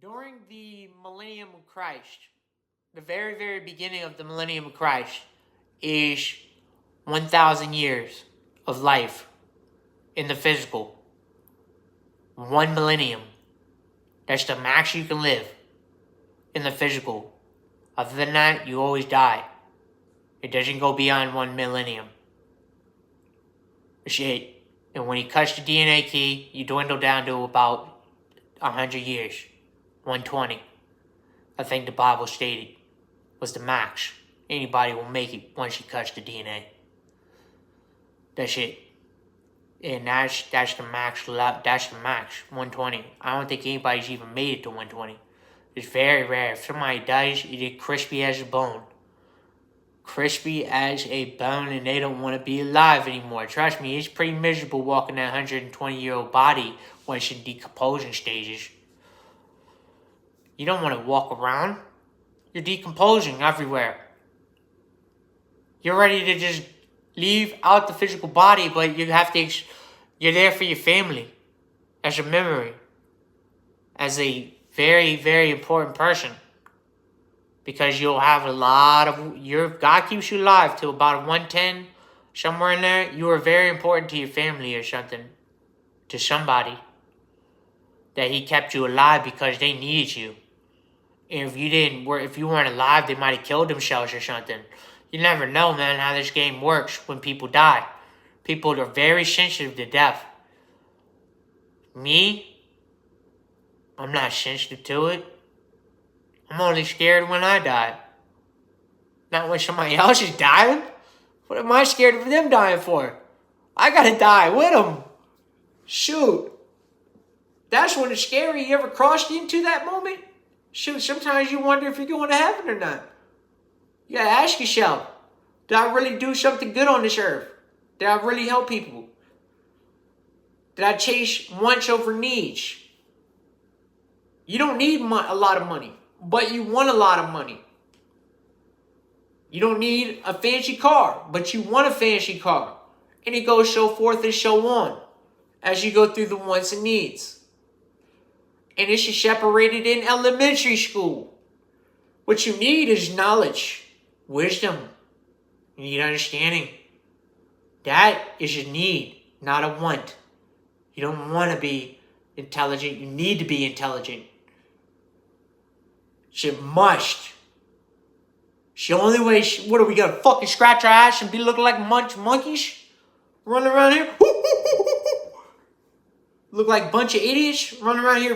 During the millennium of Christ, the very, very beginning of the millennium of Christ is 1,000 years of life in the physical. 1 millennium. That's the max you can live in the physical. Other than that, you always die. It doesn't go beyond 1 millennium. Shit. And when you touch the DNA key, you dwindle down to about 100 years. 120. I think the Bible stated was the max. Anybody will make it once you touch the DNA. That's it. And that's the max. That's the max. 120. I don't think anybody's even made it to 120. It's very rare. If somebody dies, it is crispy as a bone. Crispy as a bone, and they don't want to be alive anymore. Trust me, it's pretty miserable walking that 120-year-old body when it's in decomposing stages. You don't want to walk around. You're decomposing everywhere. You're ready to just leave out the physical body, but you have to. You're there for your family, as a memory, as a very, very important person, because you'll have a lot of God keeps you alive till about 110, somewhere in there. You are very important to your family or something, to somebody, that He kept you alive because they needed you. And if you weren't alive, they might have killed themselves or something. You never know, man, how this game works when people die. People are very sensitive to death. Me, I'm not sensitive to it. I'm only scared when I die. Not when somebody else is dying. What am I scared of them dying for? I gotta die with them. Shoot. That's when it's scary. You ever crossed into that moment? Shoot, sometimes you wonder if you're going to heaven or not. You gotta ask yourself, did I really do something good on this earth? Did I really help people? Did I chase wants over needs? You don't need a lot of money, but you want a lot of money. You don't need a fancy car, but you want a fancy car. And it goes so forth and so on as you go through the wants and needs. And this is separated in elementary school. What you need is knowledge, wisdom. You need understanding. That is a need, not a want. You don't want to be intelligent. You need to be intelligent. It's a must. It's the only way. What are we gonna fucking scratch our ass and be looking like monkeys? Running around here? Look like a bunch of idiots running around here.